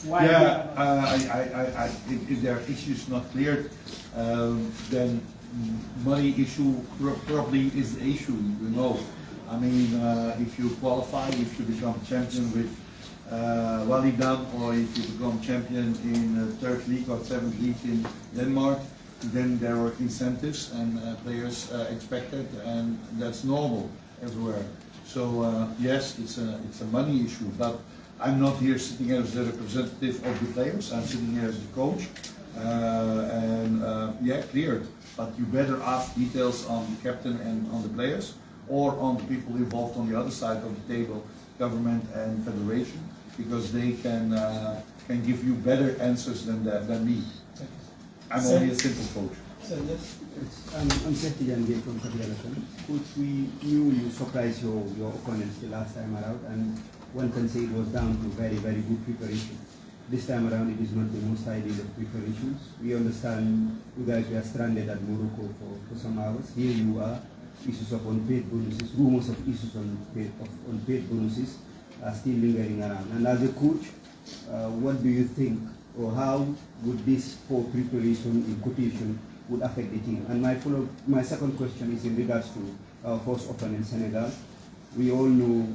Why? Yeah, if there are issues not cleared, then money issue probably is the issue. You know, I mean, if you qualify, if you become champion with Volendam, or if you become champion in third league or seventh league in Denmark, then there are incentives and players expected, and that's normal everywhere. So yes, it's a money issue, but I'm not here sitting as the representative of the players. I'm sitting here as the coach, yeah, cleared. But you better ask details on the captain and on the players, or on the people involved on the other side of the table, government and federation, because they can give you better answers than me. I'm only a simple coach. So I'm 𝒂𝒄𝒄𝒏 from 𝒂𝒄𝒄𝒏. Coach, we knew you surprised your opponents the last time around, and one can say it was down to very, very good preparation. This time around, it is not the most ideal of preparations. We understand you guys were stranded at Morocco for some hours. Here you are, issues of unpaid bonuses, rumors of issues on unpaid bonuses are still lingering around. And as a coach, what do you think, or how would this poor preparation in quotation would affect the team? And my second question is in regards to our first opponent, Senegal. We all know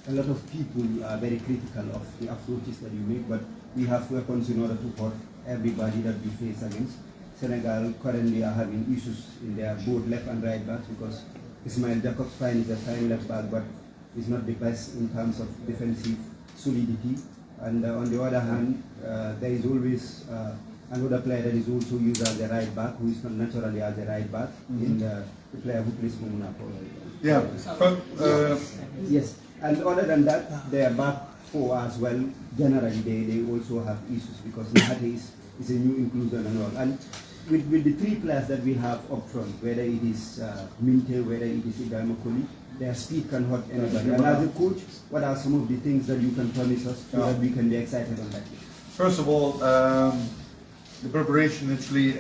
a lot of people are very critical of the approaches that you make, but we have weapons in order to hurt everybody that we face against. Senegal currently are having issues in their both left and right backs, because Ismail Jacobs fine is a fine left back, but is not the best in terms of defensive solidity. And on the other hand, there is always another player that is also used as a right back, who is not naturally as a right back, in the player who plays for Monaco. Yeah. Yes. And other than that, their back four as well, generally they also have issues, because Nahate is a new inclusion and all. And with the three players that we have up front, whether it is Minte, whether it is Ibrahim Okoli, their speed can hurt anybody. And as a coach, what are some of the things that you can promise us so that we can be excited on that? First of all, the preparation actually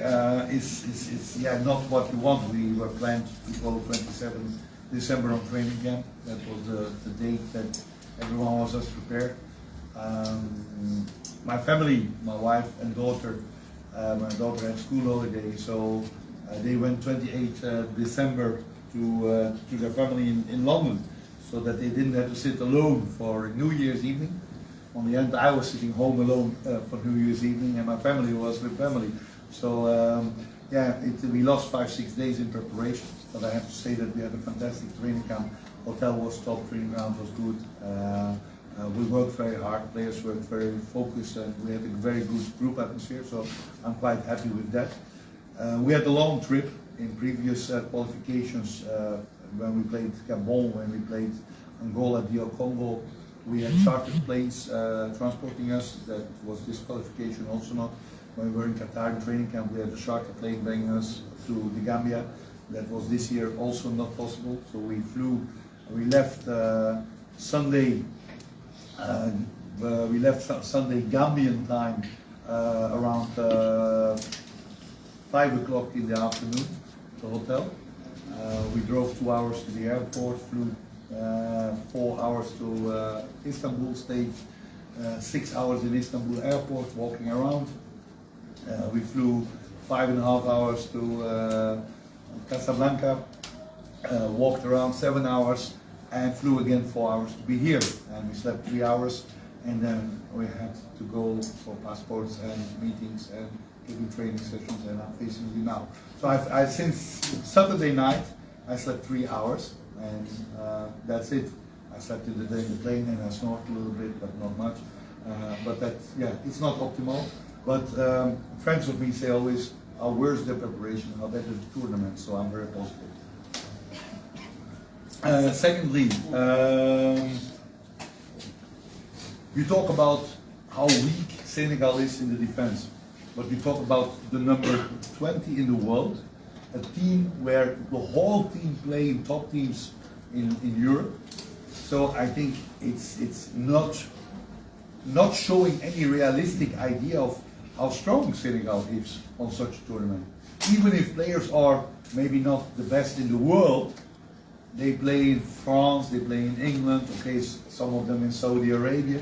is not what we want. We were planned to go 27th December on training camp. That was the date that everyone was just prepared. My family, my wife and daughter, my daughter had school holiday, so they went 28th December to their family in London, so that they didn't have to sit alone for New Year's evening. On the end, I was sitting home alone for New Year's evening, and my family was with family. So we lost 5-6 days in preparation, but I have to say that we had a fantastic training camp. Hotel was top, training ground was good. We worked very hard, players worked very focused, and we had a very good group atmosphere, so I'm quite happy with that. We had a long trip in previous qualifications when we played Gabon, when we played Angola, DR Congo. We had chartered planes transporting us. That was disqualification also not. When we were in Qatar in training camp, we had a chartered plane bringing us to the Gambia. That was this year also not possible. So we left Sunday. We left Sunday Gambian time around 5 o'clock in the afternoon to the hotel. We drove 2 hours to the airport, flew 4 hours to Istanbul, stayed 6 hours in Istanbul airport, walking around. We flew 5.5 hours to Casablanca, walked around 7 hours, and flew again 4 hours to be here. And we slept 3 hours, and then we had to go for passports and meetings and giving training sessions, and I'm facing you now. So I since Saturday night, I slept 3 hours, and that's it. I slept in the plane, and I snorted a little bit, but not much. But it's not optimal. But friends of me say always, how worse the preparation, how better the tournament, so I'm very positive. Secondly, you talk about how weak Senegal is in the defense, but you talk about the number 20 in the world, a team where the whole team play in top teams in Europe. So I think it's not showing any realistic idea of how strong Senegal is on such a tournament. Even if players are maybe not the best in the world, they play in France, they play in England, okay, some of them in Saudi Arabia.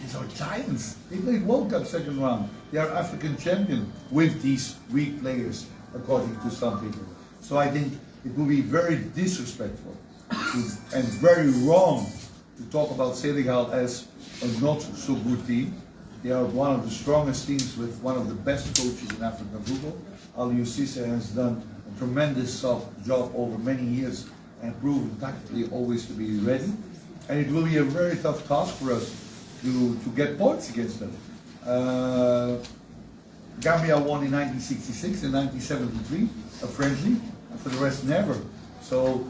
these are giants. They played World Cup second round. They are African champion with these weak players, according to some people. So I think it will be very disrespectful and very wrong to talk about Senegal as a not so good team. They are one of the strongest teams with one of the best coaches in African football. Aliou Cissé has done a tremendous job over many years and proven tactically always to be ready. And it will be a very tough task for us to get points against them. Gambia won in 1966 and 1973, a friendly, and for the rest never. So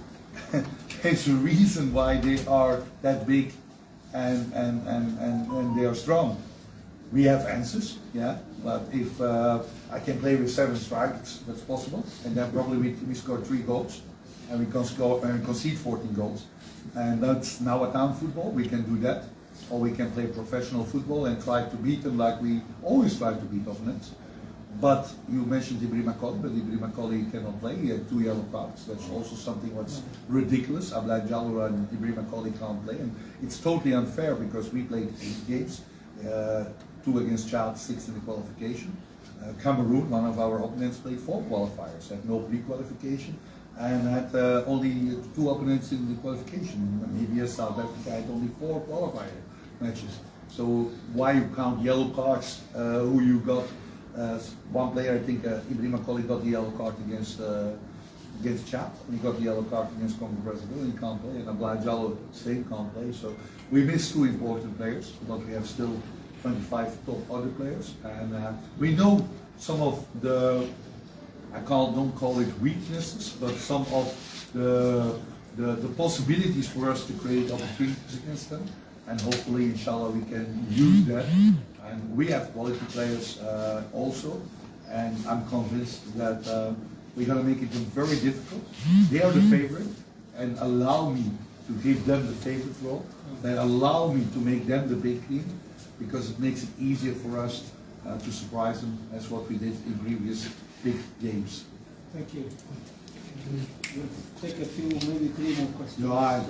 there's a reason why they are that big and they are strong. We have answers, yeah, but if I can play with 7 strikers, that's possible, and then probably we score 3 goals, and we can score and concede 14 goals, and that's now a town football. We can do that, or we can play professional football and try to beat them like we always try to beat opponents. But you mentioned 𝒕𝒉𝒂𝒏𝒏, but 𝒕𝒉𝒂𝒏𝒏 cannot play. He had 2 yellow cards. That's also something what's ridiculous. 𝒂𝒂𝒏𝒏 and 𝒕𝒉𝒂𝒏𝒏 can't play, and it's totally unfair because we played 8 games. 2 against Chad, 6 in the qualification. Cameroon, one of our opponents, played 4 qualifiers, had no pre-qualification, and had only 2 opponents in the qualification. Namibia, South Africa had only 4 qualifier matches. So why you count yellow cards? Who you got? One player, I think, 𝒕𝒉𝒂𝒏𝒏 got the yellow card against Chad, and he got the yellow card against Congo Brazzaville, and he can't play, and 𝒂𝒏𝒏 same can't play. So we missed 2 important players, but we have still 25 top other players, and we know some of the, don't call it weaknesses, but some of the possibilities for us to create opportunities against them, and hopefully, inshallah, we can use that. And we have quality players also, and I'm convinced that we're going to make it very difficult. They are the favorite, and allow me to give them the favorite role, and allow me to make them the big team, because it makes it easier for us to surprise them, as what we did in previous big games. Thank you. We'll take a few, maybe 3 more questions. No, I'm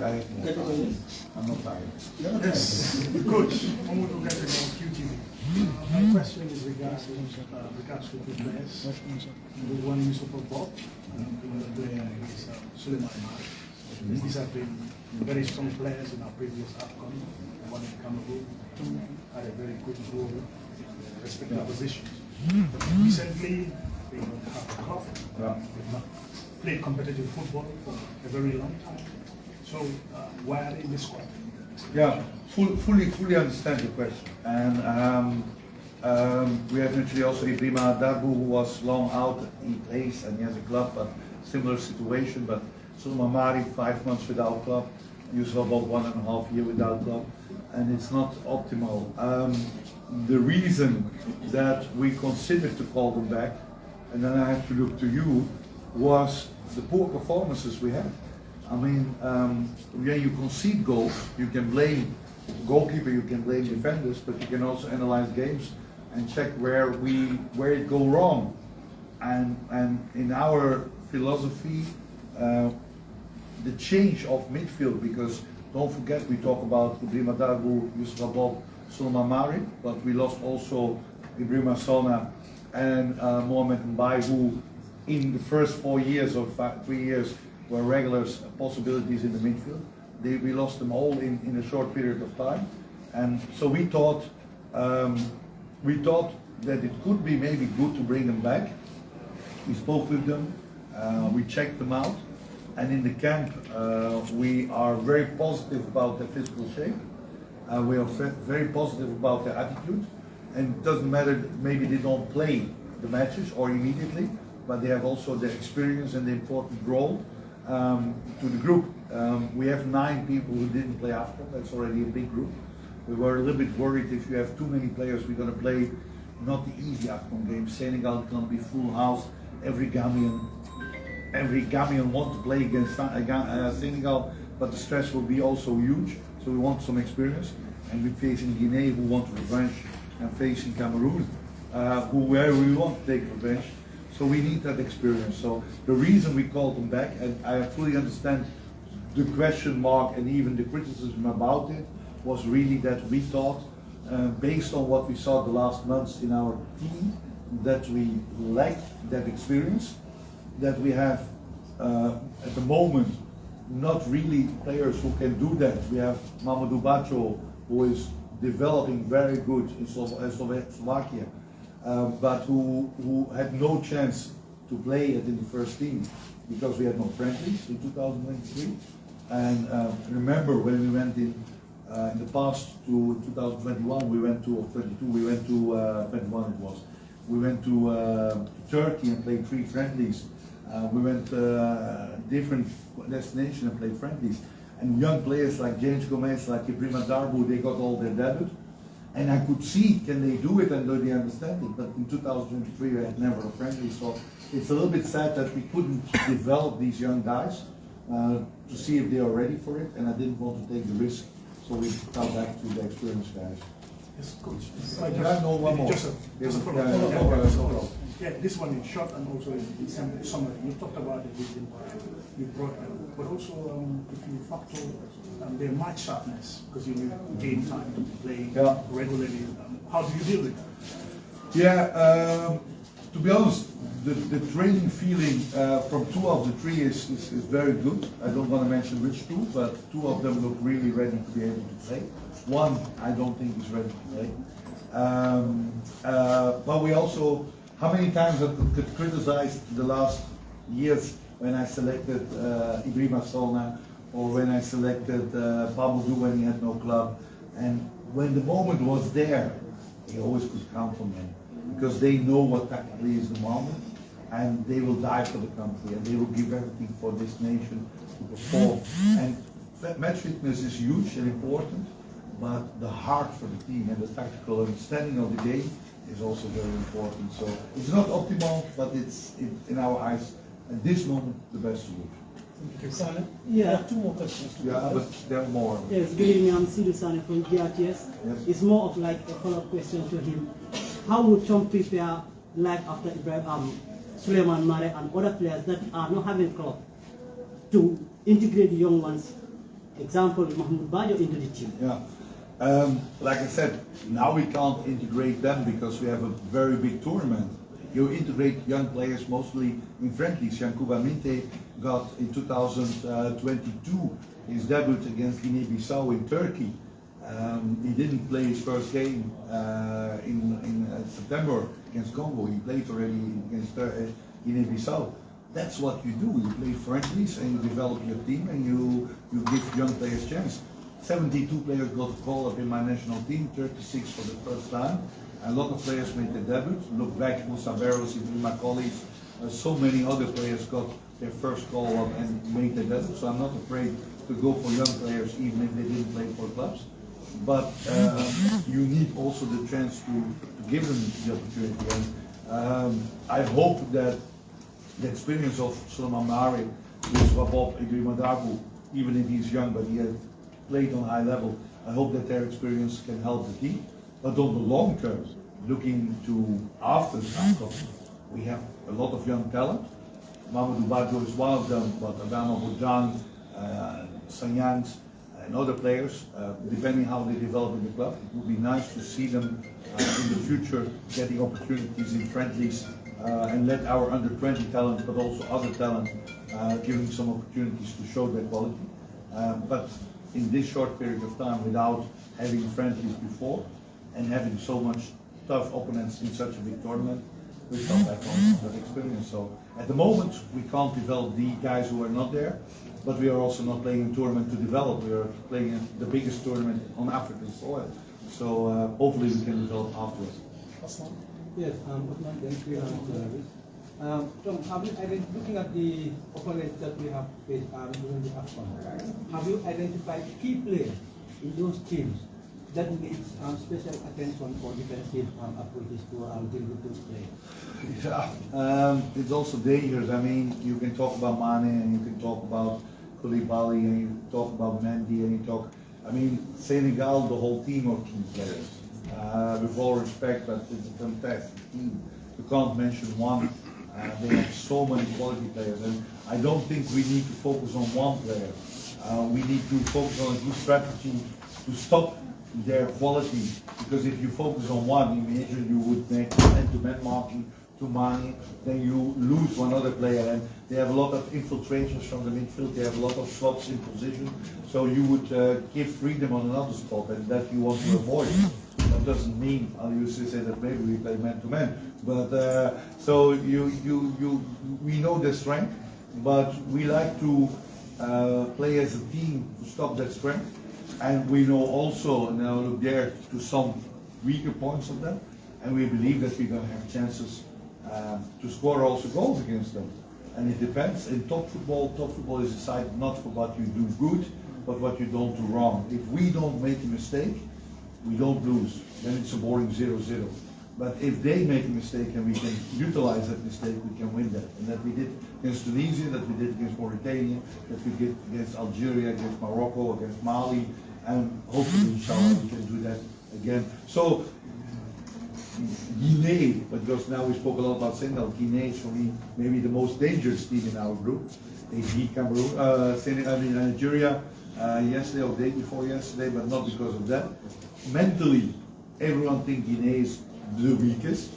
not tired. Yes, Coach, Mahmoud Uganda, QTV. My question is regards to the players. The one 𝒂𝒊𝒏, the player is 𝒂𝒐𝒊𝒏. These have been very strong players in our previous AFCON. One in Cameroon had a very good role in respective positions. Recently, they don't have a club. They've not played competitive football for a very long time. So why are they in the squad? Yeah, fully understand the question. And we have actually also Ibrahima Darbu, who was long out. He plays and he has a club, but similar situation. But Souleymane, 5 months without club. 𝒂𝒊𝒏 1.5 years without club, and it's not optimal. The reason that we considered to call them back, and then I have to look to you, was the poor performances we had. I mean, when you concede goals, you can blame the goalkeeper, you can blame defenders, but you can also analyze games and check where it go wrong. And in our philosophy, the change of midfield, because don't forget we talk about Ibrahima Darbu, 𝒂𝒊𝒏, Souleymane, but we lost also Ibrahima Sona and Mohamed Mbaye, who in the first 4 years or 3 years were regular possibilities in the midfield. We lost them all in a short period of time, and so we thought that it could be maybe good to bring them back. We spoke with them, we checked them out. And in the camp, we are very positive about their physical shape. We are very positive about their attitude. And it doesn't matter, maybe they don't play the matches or immediately, but they have also the experience and the important role to the group. We have 9 people who didn't play AFCON. That's already a big group. We were a little bit worried if you have too many players, we're going to play not the easy AFCON game. Senegal is going to be full house. Every Gambian wants to play against Senegal, but the stress will be also huge. So we want some experience. And we're facing Guinea, who want revenge, and facing Cameroon, where we want to take revenge. So we need that experience. So the reason we called them back, and I fully understand the question mark and even the criticism about it, was really that we thought based on what we saw the last months in our team, that we lack that experience, that we have at the moment not really players who can do that. We have Mamadou Bacho, who is developing very good in Slovakia, but who had no chance to play it in the first team because we had no friendlies in 2023. And remember when we went in the past to 2021, we went to, or 22, we went to 21 it was. We went to Turkey and played 3 friendlies. We went different destinations and played friendlies. And young players like James Gomez, like 𝒂𝒄𝒄𝒏, they got all their debut. And I could see, can they do it and do they understand it? But in 2023, we had never a friendly. So it's a little bit sad that we couldn't develop these young guys to see if they are ready for it. And I didn't want to take the risk. So we come back to the experienced guys. Yes, coach. No, one more. Just a follow-up. Yeah, this one in short and also in summary. You talked about the reason why you brought them, but also if you factor their match sharpness, because you need game time to play regularly. How do you deal with that? Yeah, to be honest, the training feeling from 2 of the 3 is very good. I don't want to mention which 2, but 2 of them look really ready to be able to play. 1, I don't think is ready to play. But we also, how many times I could criticize the last years when I selected Ibrahima Solna or when I selected Mamadou when he had no club. And when the moment was there, he always could count on them because they know what tactically is the moment and they will die for the country and they will give everything for this nation to perform. And match fitness is huge and important, but the heart for the team and the tactical understanding of the game is also very important. So it's not optimal, but it's in our eyes at this moment the best solution. Sane? Yeah. 2 more questions. Yeah, but there are more. Yes, good evening. I'm Sidu Sane from GRTS. Yes. It's more of like a follow-up question to him. How would Tom prepare life after Suleiman Mare and other players that are not having club to integrate the young ones? Example, Mahmoud Bajo into the team. Yeah. Like I said, now we can't integrate them because we have a very big tournament. You integrate young players mostly in friendlies. Yankuba Minte got in 2022 his debut against Guinea-Bissau in Turkey. He didn't play his first game in September against Congo. He played already against Guinea-Bissau. That's what you do. You play friendlies and you develop your team and you give young players chance. 72 players got a call up in my national team, 36 for the first time. A lot of players made their debut. Look back, Moussa Barros, my colleagues, so many other players got their first call up and made their debut. So I'm not afraid to go for young players even if they didn't play for clubs. But you need also the chance to give them the opportunity. And I hope that the experience of Suleiman Mare with 𝒂𝒏, 𝒂𝒂𝒏, even if he's young, but he has played on high level, I hope that their experience can help the team. But on the long term, looking to after the Cup, we have a lot of young talent. Mamadou Bajo is one of them, but Adama Bojang, Sanyangs, and other players, depending how they develop in the club, it would be nice to see them in the future getting opportunities in friendlies and let our under-20 talent, but also other talent, giving some opportunities to show their quality. But in this short period of time, without having friendlies before and having so much tough opponents in such a big tournament, we come back on that experience. So at the moment, we can't develop the guys who are not there, but we are also not playing a tournament to develop. We are playing the biggest tournament on African soil. So hopefully we can develop afterwards. Yes, thank you. Tom, have you looking at the opponents that we have faced during the AFCON, have you identified key players in those teams that needs special attention for defensive approaches to deal with those players? Yeah, it's also dangerous. I mean, you can talk about Mane and you can talk about Koulibaly and you talk about Mendy and you talk. I mean, Senegal, the whole team are key players. With all respect, but it's a fantastic team. You can't mention one. They have so many quality players, and I don't think we need to focus on one player. We need to focus on a good strategy to stop their quality, because if you focus on one, immediately you would make man-to-man marking to Mani, then you lose one other player, and they have a lot of infiltrations from the midfield, they have a lot of swaps in position, so you would give freedom on another spot, and that you want to avoid. That doesn't mean, I used to say that maybe we play man-to-man, but so we know their strength, but we like to play as a team to stop that strength, and we know also, and now look there, to some weaker points of them, and we believe that we're going to have chances to score also goals against them. And it depends. In top football is decided not for what you do good, but what you don't do wrong. If we don't make a mistake, we don't lose. Then it's a boring 0-0. But if they make a mistake and we can utilize that mistake, we can win that. And that we did against Tunisia, that we did against Mauritania, that we did against Algeria, against Morocco, against Mali, and hopefully, inshallah, we can do that again. So, Guinea, because now we spoke a lot about Senegal, Guinea is for me maybe the most dangerous team in our group. They beat Cameroon, Nigeria yesterday or the day before yesterday, but not because of that. Mentally, everyone thinks Guinea is the weakest,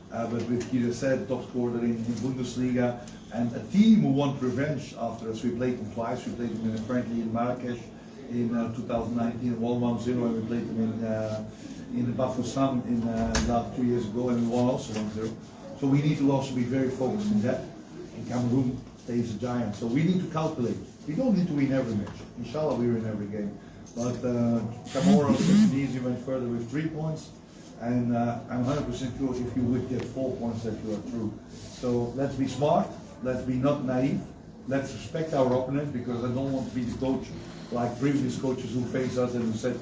but with 𝒕𝒉𝒊𝒔, top scorer in Bundesliga, and a team who want revenge after us. We played them twice. We played them in a friendly in Marrakesh in 2019, 1-0, and we played them in the Bafoussam in last 2 years ago, and we won also 1-0. So we need to also be very focused in that. And Cameroon stays a giant, so we need to calculate. We don't need to win every match. Inshallah, we win every game. But Comoros and Tunisia went further with 3 points, and I'm 100% sure if you would get 4 points that you are through. So let's be smart. Let's be not naive. Let's respect our opponent, because I don't want to be the coach like previous coaches who faced us and who said,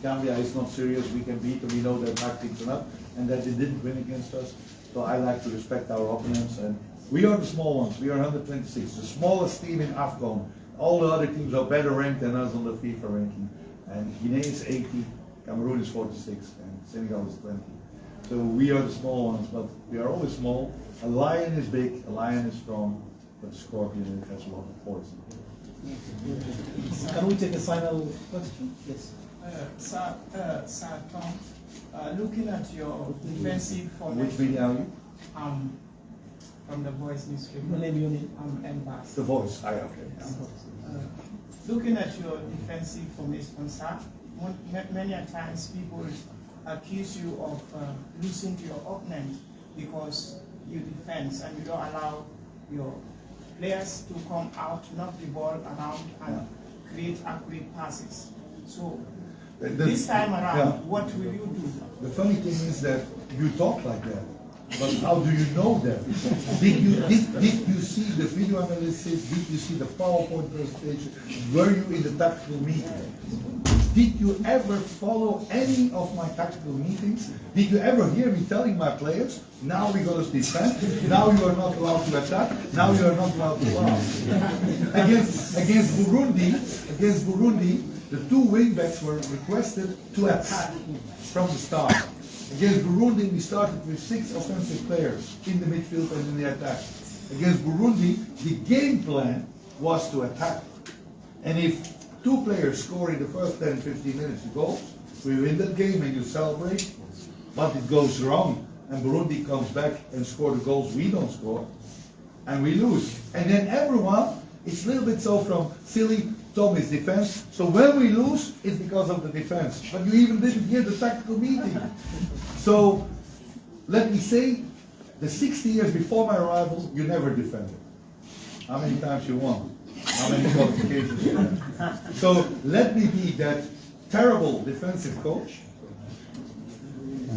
Gambia is not serious, we can beat them, we know their tactics enough, and that they didn't win against us. So I like to respect our opponents, and we are the small ones. We are 126, the smallest team in AFCON. All the other teams are better ranked than us on the FIFA ranking. And Guinea is 80, Cameroon is 46, and Senegal is 20. So we are the small ones, but we are always small. A lion is big, a lion is strong, but a scorpion has a lot of poison. Can we take a final question? Yes. Sir Tom, looking at your defensive formation. Which media are you? From the Voice newspaper. Your name, your name? Embassy. The Voice. Okay. Looking at your defensive formation, sir, many a times people accuse you of losing to your opponent because you defend and you don't allow your players to come out, knock the ball around, and create accurate passes. So this time around, what will you do? The funny thing is that you talk like that, but how do you know that? Did you see the video analysis? Did you see the PowerPoint presentation? Were you in the tactical meeting? Did you ever follow any of my tactical meetings? Did you ever hear me telling my players, now we're going to defend, now you are not allowed to attack, now you are not allowed to pass? Against Burundi, the 2 wingbacks were requested to attack from the start. Against Burundi, we started with 6 offensive players in the midfield and in the attack. Against Burundi, the game plan was to attack. And if 2 players score in the first 10-15 minutes of goals, we win that game and you celebrate. But it goes wrong, and Burundi comes back and score the goals we don't score, and we lose. And then everyone, it's a little bit so from silly Tommy's defense. So when we lose, it's because of the defense. But you even didn't hear the tactical meeting. So let me say, the 60 years before my arrival, you never defended. How many times you won? How many qualifications you had? So let me be that terrible defensive coach.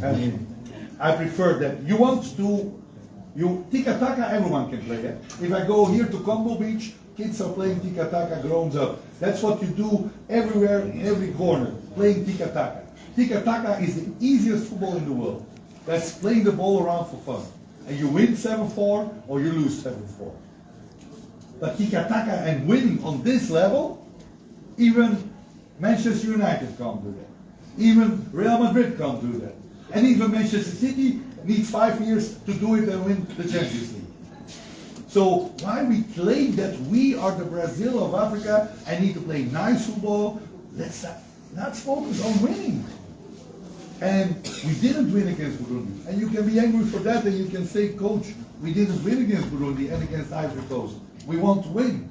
And I prefer that. You want to, tiki-taka, everyone can play that. If I go here to Combo Beach, kids are playing tiki-taka, grown up. That's what you do everywhere, in every corner, playing tiki-taka. Tiki-taka is the easiest football in the world. That's playing the ball around for fun. And you win 7-4 or you lose 7-4. But tiki-taka and winning on this level, even Manchester United can't do that. Even Real Madrid can't do that. And even Manchester City needs 5 years to do it and win the Champions League. So why we claim that we are the Brazil of Africa and need to play nice football, let's focus on winning. And we didn't win against Burundi. And you can be angry for that, and you can say, coach, we didn't win against Burundi and against Ivory Coast. We want to win.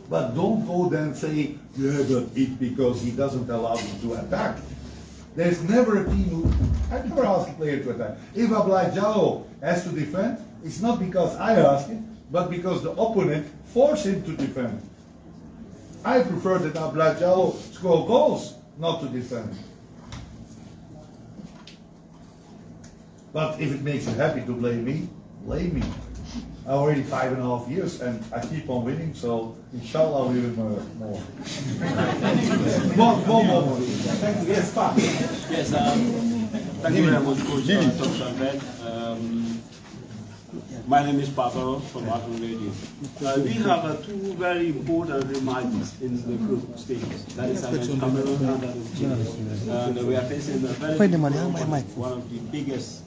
But don't go then and say, yeah, but it's because he doesn't allow you to attack. There's never a team who, I never ask a player to attack. If 𝒂𝒑𝒔 has to defend, it's not because I ask it, but because the opponent forced him to defend. I prefer that 𝒂𝒑𝒔 score goals, not to defend. But if it makes you happy to blame me, blame me. I already 5.5 years and I keep on winning, so inshallah we win more. More. Thank you. Yes, Pa. Yes, thank you very much, Coach 𝒂𝒄𝒄𝒏. My name is Papa from African Radio. We have two very important remarks in the group stages. That is against Cameroon and and we are facing a very one of the biggest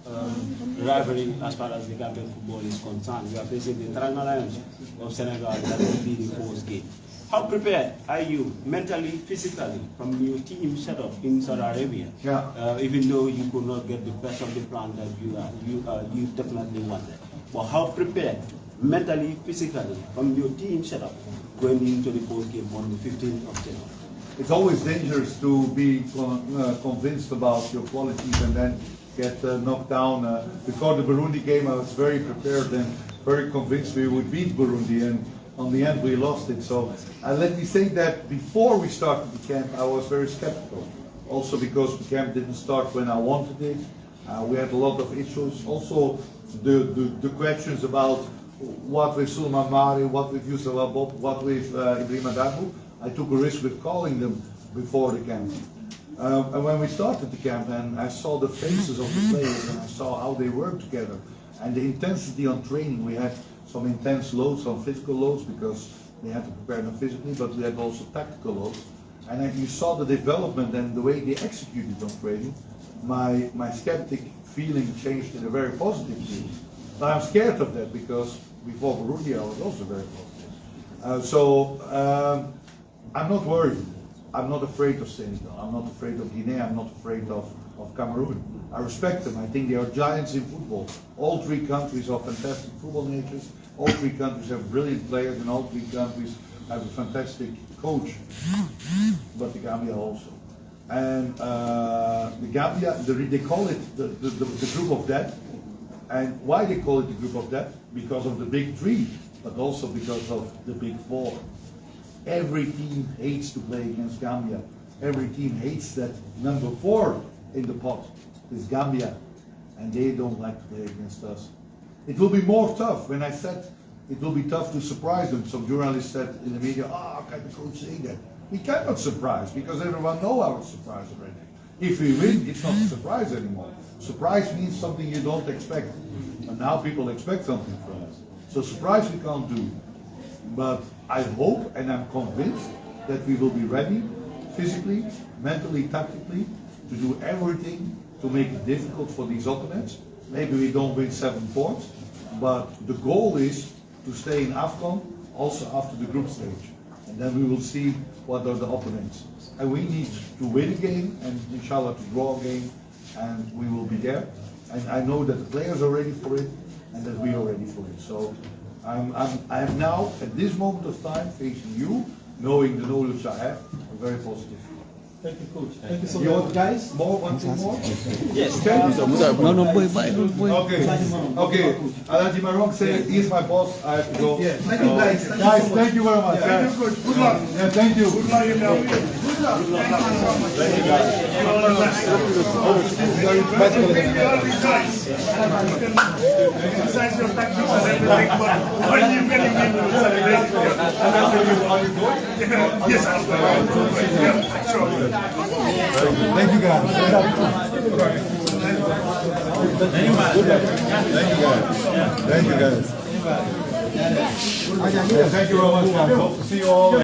rivalry as far as the Gambian football is concerned. We are facing the Triangle Lions of Senegal that will be the fourth game. How prepared are you mentally, physically, from your team setup in Saudi Arabia? Yeah. Even though you could not get the best of the plan that you definitely wanted. But how prepared mentally, physically, from your team setup going into the fourth game on the 15th of January? It's always dangerous to be convinced about your qualities and then get knocked down. Before the Burundi game, I was very prepared and very convinced we would beat Burundi, and on the end we lost it. So let me say that before we started the camp, I was very skeptical. Also because the camp didn't start when I wanted it. We had a lot of issues. Also, the questions about what with Souleymane Mari, what with 𝒂𝒐𝒊𝒏, what with Ibrahima Darboe. I took a risk with calling them before the camp. And when we started the camp and I saw the faces of the players and I saw how they worked together and the intensity on training, we had some intense loads, some physical loads because they had to prepare them physically, but we had also tactical loads. And you saw the development and the way they executed on training. My skeptic feeling changed in a very positive feeling. But I'm scared of that because before Burundi I was also very positive. I'm not worried. I'm not afraid of Senegal. I'm not afraid of Guinea. I'm not afraid of Cameroon. I respect them. I think they are giants in football. All three countries are fantastic football natures. All three countries have brilliant players, and all three countries have a fantastic coach. But the Gambia also. And the Gambia, they call it the group of death. And why they call it the group of death? Because of the big three, but also because of the big four. Every team hates to play against Gambia. Every team hates that number 4 in the pot is Gambia. And they don't like to play against us. It will be more tough. When I said it will be tough to surprise them, some journalists said in the media, how can the coach say that? We cannot surprise because everyone knows our surprise already. If we win, it's not a surprise anymore. Surprise means something you don't expect. And now people expect something from us. So surprise we can't do. But I hope and I'm convinced that we will be ready physically, mentally, tactically to do everything to make it difficult for these opponents. Maybe we don't win 7 points, but the goal is to stay in AFCON also after the group stage. And then we will see what are the opponents. And we need to win a game and inshallah to draw a game, and we will be there. And I know that the players are ready for it and that we are ready for it. So I am now, at this moment of time, facing you, knowing the knowledge I have, I'm very positive. Thank you, Coach. Thank you so much, guys. More, one thing more? Yes. Okay. Okay. Alaji Marong say, he's my boss, I have to go. Yeah. Thank you, guys. Guys, thank you very much. Thank you, Coach. Good luck. Yeah, thank you. Good luck in the Good luck. Thank you, guys. All the best. Exercise your tactics and everything, but when you really win, you will celebrate. Yes, I'm going. Yeah, sure. Thank you, guys. Thank you, guys. Thank you very much, guys. Hope to see you all.